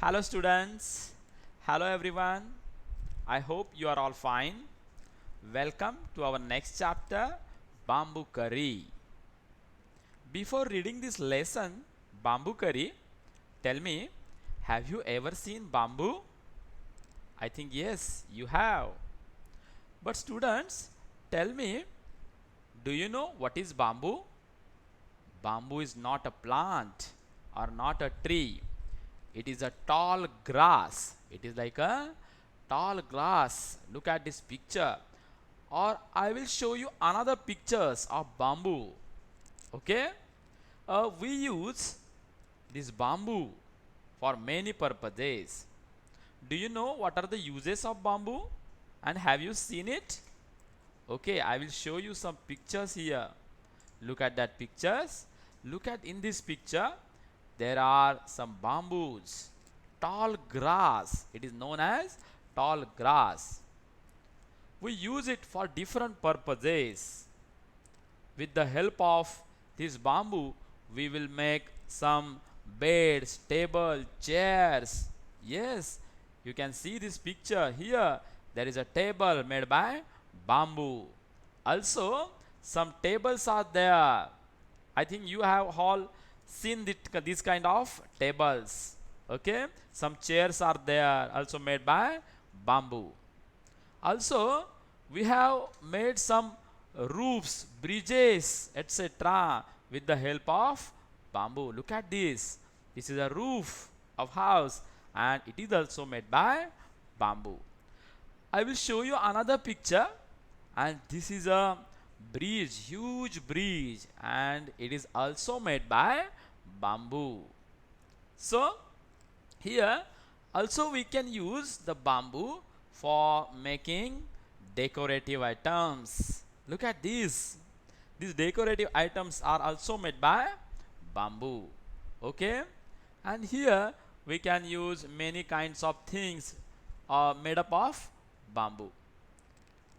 Hello students, hello everyone. I hope you are all fine. Welcome to our next chapter, Bamboo Curry. Before reading this lesson, Bamboo Curry, tell me, have you ever seen bamboo? I think yes, you have. But students, tell me, do you know what is bamboo? Bamboo is not a plant or not a tree. It is a tall grass. It is like a tall grass. Look at this picture. Or I will show you another pictures of bamboo. Okay? We use this bamboo for many purposes. Do you know what are the uses of bamboo? And have you seen it? Okay, I will show you some pictures here. Look at that pictures. Look at in this picture there are some bamboos, tall grass. It is known as tall grass. We use it for different purposes. With the help of this bamboo we will make some beds, table, chairs. Yes, you can see this picture here. There is a table made by bamboo. Also some tables are there. I think you have all seen this kind of tables. Okay, some chairs are there also made by bamboo. Also we have made some roofs, bridges, etc. with the help of bamboo. Look at this. This is a roof of house and it is also made by bamboo. I will show you another picture, and this is a bridge, huge bridge, and it is also made by bamboo. So here also we can use the bamboo for making decorative items. Look at this. These decorative items are also made by bamboo. Okay, and here we can use many kinds of things made up of bamboo.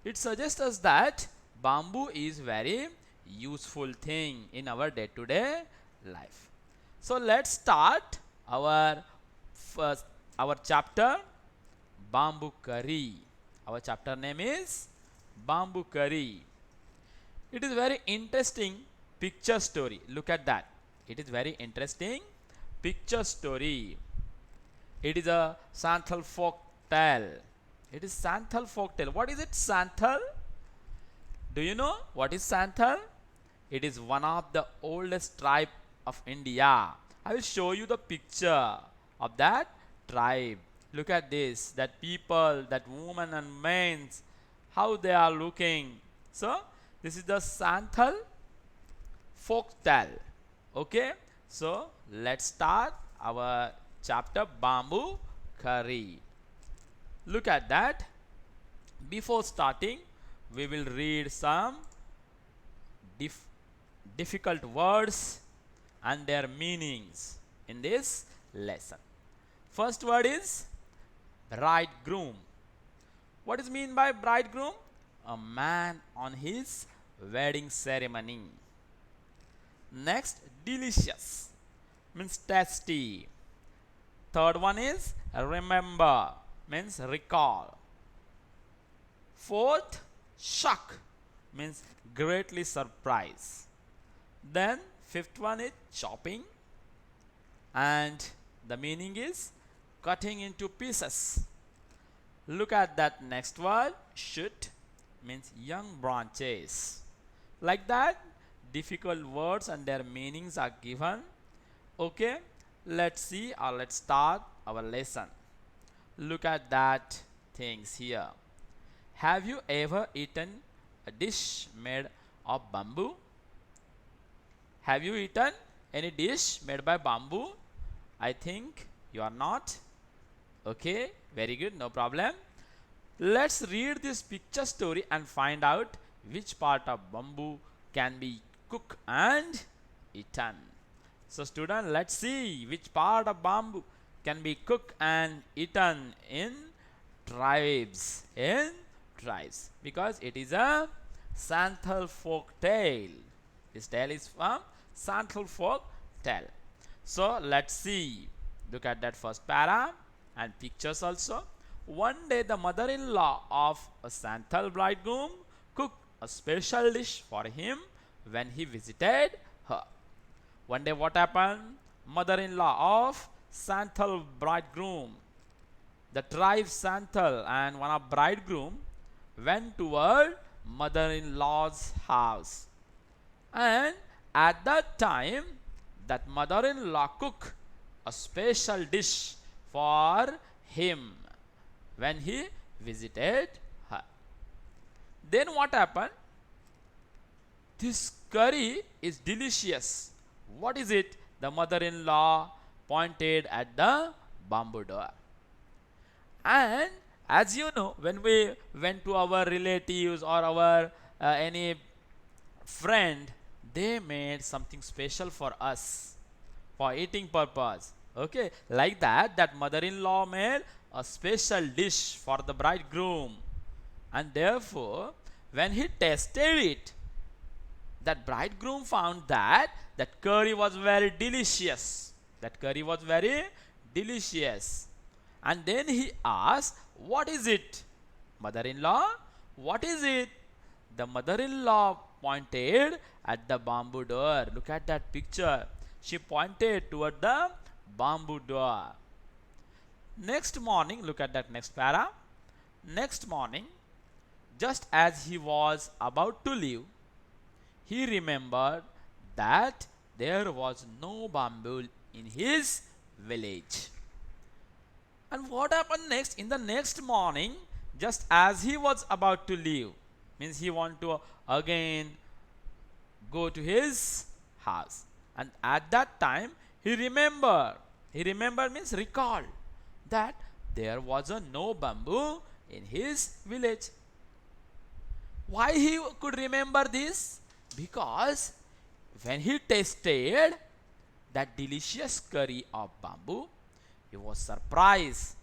It suggests us that bamboo is very useful thing in our day-to-day life. So let's start our first our chapter, Bamboo Curry. Our chapter name is Bamboo Curry. It is very interesting picture story. Look at that. It is very interesting picture story. It is a Santhal folk tale. It is Santhal folk tale. What is it, Santhal? Do you know what is Santhal? It is one of the oldest tribe of India. I will show you the picture of that tribe. Look at this. That people, that women and men, how they are looking. So this is the Santhal folk tale. Okay. So let's start our chapter, Bamboo Curry. Look at that. Before starting, we will read some difficult words and their meanings in this lesson. First word is bridegroom. What is mean by bridegroom? A man on his wedding ceremony. Next, delicious means tasty. Third one is remember means recall. Fourth, shock means greatly surprise. Then fifth one is chopping, and the meaning is cutting into pieces. Look at that next word, shoot means young branches. Like that, difficult words and their meanings are given. Okay, let's see or let's start our lesson. Look at that things here. Have you ever eaten a dish made of bamboo? Have you eaten any dish made by bamboo? I think you are not. Okay, very good, no problem. Let's read this picture story and find out which part of bamboo can be cooked and eaten. So student, let's see which part of bamboo can be cooked and eaten in tribes. Because it is a Santhal folk tale. This tale is from Santhal folk tale. So let's see Look at that first para and pictures also. One day the mother-in-law of a Santhal bridegroom cooked a special dish for him when he visited her. One day what happened? Mother-in-law of Santhal bridegroom, the tribe Santhal and one of bridegroom went toward mother-in-law's house. And at that time, that mother-in-law cooked a special dish for him when he visited her. Then what happened? This curry is delicious. What is it? The mother-in-law pointed at the bamboo door. And as you know, when we went to our relatives or our any friend, they made something special for us for eating purpose. Okay, like that, that mother-in-law made a special dish for the bridegroom, and therefore, when he tasted it, that bridegroom found that that curry was very delicious. That curry was very delicious. And then he asked, "What is it, mother-in-law? What is it?" The mother-in-law pointed at the bamboo door. Look at that picture. She pointed toward the bamboo door. Next morning, look at that next para. Next morning, just as he was about to leave, he remembered that there was no bamboo in his village. And what happened next? In the next morning, just as he was about to leave, means he want to again go to his house. And at that time, he remembered means recall that there was a no bamboo in his village. Why he could remember this? Because when he tasted that delicious curry of bamboo, he was surprised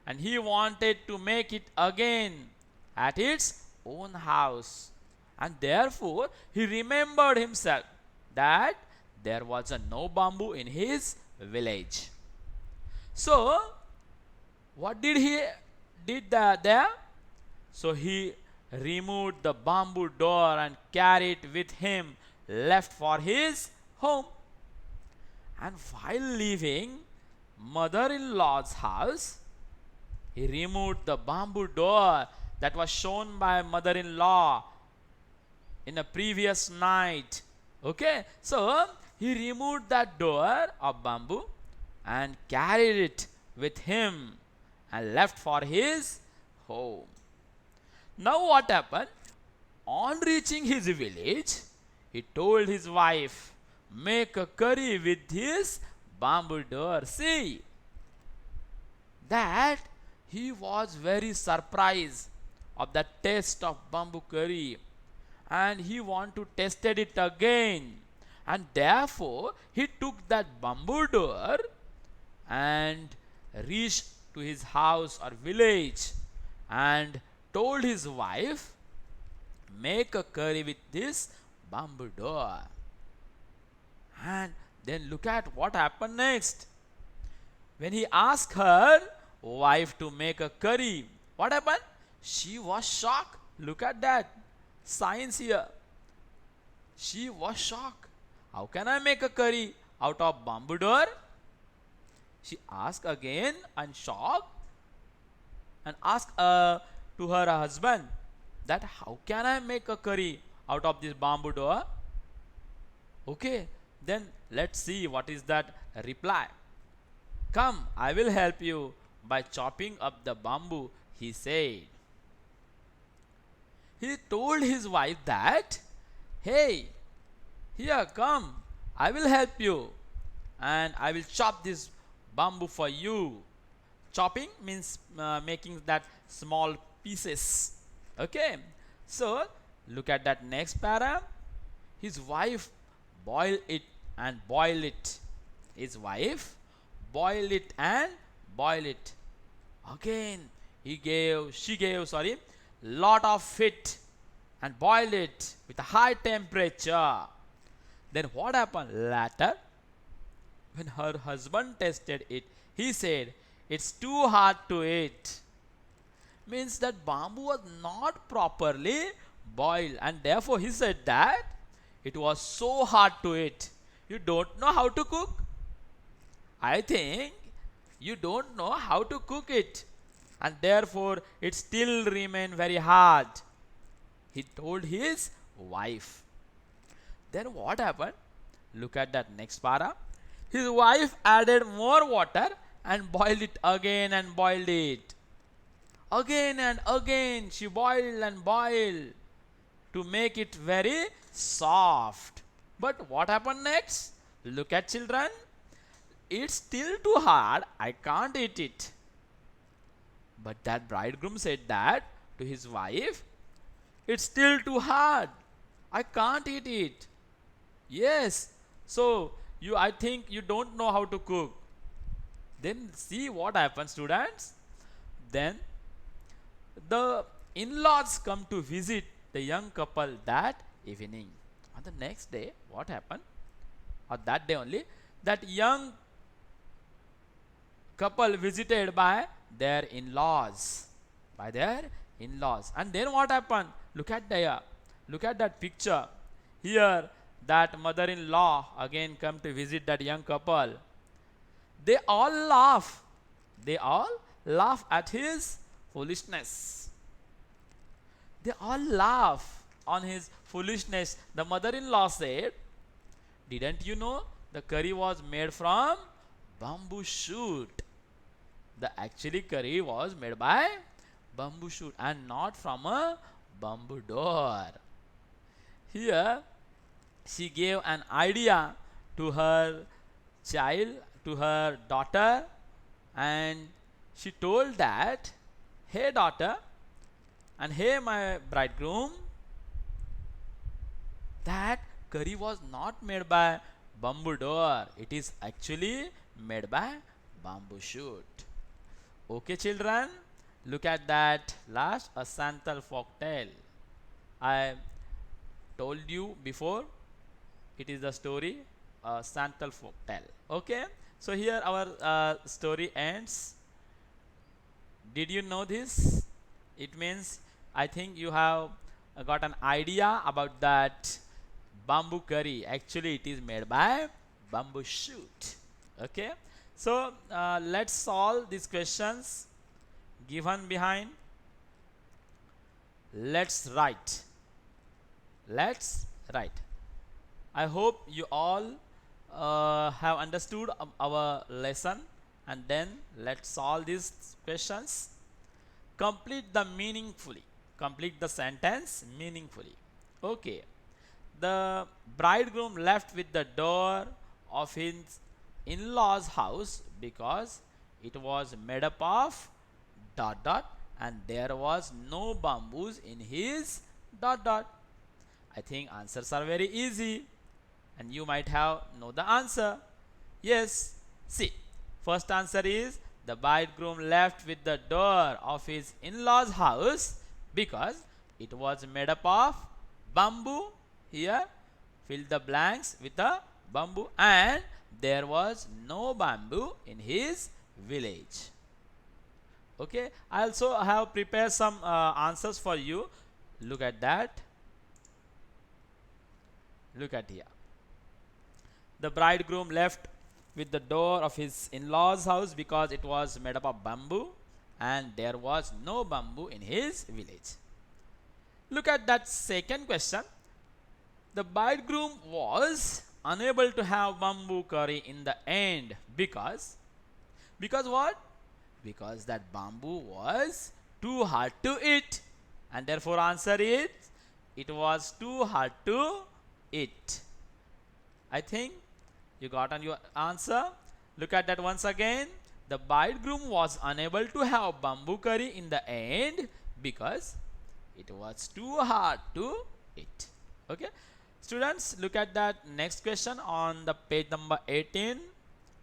and he wanted to make it again at its own house. And therefore, he remembered himself that there was a no bamboo in his village. So, what did he did there? So he removed the bamboo door and carried it with him, left for his home. And while leaving mother-in-law's house, he removed the bamboo door that was shown by mother-in-law in a previous night. Okay, so he removed that door of bamboo and carried it with him and left for his home. Now what happened? On reaching his village, he told his wife, "Make a curry with his bamboo door." See that he was very surprised of the taste of bamboo curry and he want to tasted it again, and therefore he took that bamboo door and reached to his house or village and told his wife, "Make a curry with this bamboo door." And then look at what happened next. When he asked her wife to make a curry, what happened? She was shocked. Look at that science here. She was shocked. How can I make a curry out of bamboo door? She asked again and shocked and asked to her husband that how can I make a curry out of this bamboo door? Okay, then let's see what is that reply. "Come, I will help you by chopping up the bamboo," he said. He told his wife that, "Hey, here, come, I will help you and I will chop this bamboo for you." Chopping means making that small pieces. Okay, so look at that next para. His wife boiled it and boiled it. His wife boiled it and boiled it. Again, she gave, lot of it and boiled it with a high temperature. Then what happened? When her husband tasted it, he said, "It's too hard to eat." Means that bamboo was not properly boiled, and therefore he said that it was so hard to eat. You don't know how to cook? I think you don't know how to cook it, and therefore it still remained very hard. He told his wife. Then what happened? Look at that next para. His wife added more water and boiled it again and boiled it. Again and again she boiled and boiled to make it very soft. But what happened next? Look at children. It's still too hard. I can't eat it. But that bridegroom said that to his wife. It's still too hard. I can't eat it. Yes. So I think you don't know how to cook. Then see what happens, students. Then the in-laws come to visit the young couple that evening. On the next day, what happened? Or that day only, that young couple visited by their in-laws. By their in-laws. And then what happened? Look at that picture. Here, that mother-in-law again come to visit that young couple. They all laugh. They all laugh at his foolishness. They all laugh on his foolishness. The mother-in-law said, "Didn't you know the curry was made from bamboo shoot?" The actually curry was made by bamboo shoot and not from a bamboo door. Here she gave an idea to her child, to her daughter, and she told that, "Hey daughter, and hey my bridegroom, that curry was not made by bamboo door. It is actually made by bamboo shoot." Okay children, look at that last, a Santal folk tale. I told you before, it is the story, a Santal folk tale. Okay, so here our story ends. Did you know this? It means I think you have got an idea about that bamboo curry. Actually it is made by bamboo shoot. Okay, so let's solve these questions given behind. Let's write. I hope you all have understood our lesson, and then let's solve these questions. Complete the sentence meaningfully. Okay, the bridegroom left with the door of his in-laws house because it was made up of ... and there was no bamboos in his ... I think answers are very easy and you might have know the answer. Yes, see, first answer is the bridegroom left with the door of his in-laws house because it was made up of bamboo. Here fill the blanks with a bamboo, and there was no bamboo in his village. Okay, I also have prepared some answers for you. Look at that. Look at here. The bridegroom left with the door of his in-laws house because it was made up of bamboo and there was no bamboo in his village. Look at that second question. The bridegroom was unable to have bamboo curry in the end because what? Because that bamboo was too hard to eat, and therefore answer is it was too hard to eat. I think you got on your answer. Look at that once again. The bridegroom was unable to have bamboo curry in the end because it was too hard to eat. Okay, students, look at that next question on the page number 18.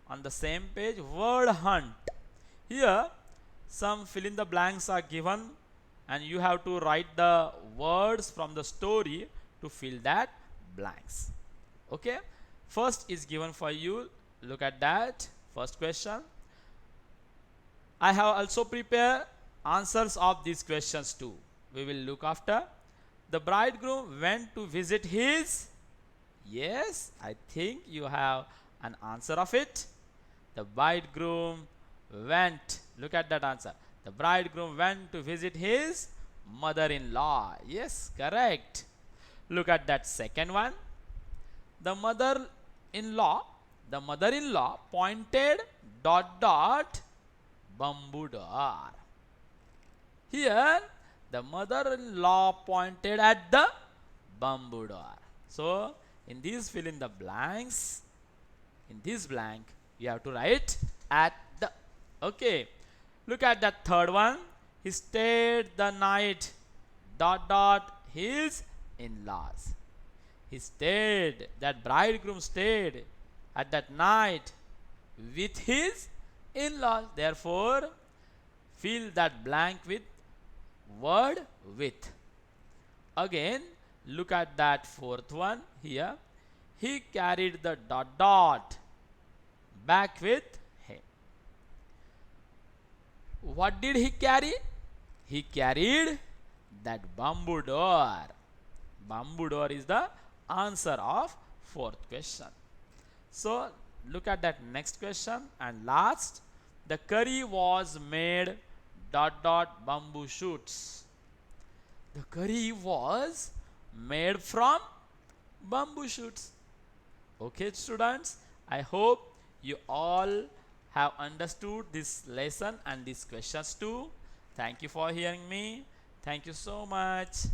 On the same page, word hunt. Here some fill in the blanks are given and you have to write the words from the story to fill that blanks. Okay, first is given for you look at that first question. I have also prepared answers of these questions too. We will look after. The bridegroom went to visit his. Yes, I think you have an answer of it. The bridegroom went. Look at that answer. The bridegroom went to visit his mother-in-law. Yes, correct. Look at that second one. The mother-in-law, the mother-in-law pointed dot dot bamboo door. Here, the mother-in-law pointed at the bamboo door. So, in these fill in the blanks, in this blank, you have to write at the. Okay. Look at that third one. He stayed the night dot dot his in-laws. He stayed, that bridegroom stayed at that night with his in-laws. Therefore, fill that blank with word with. Again, look at that fourth one here. He carried the dot dot back with him. What did he carry? He carried that bamboo door. Bamboo door is the answer of fourth question. So look at that next question and last. The curry was made dot dot bamboo shoots. The curry was made from bamboo shoots. Okay, students, I hope you all have understood this lesson and these questions too. Thank you for hearing me. Thank you so much.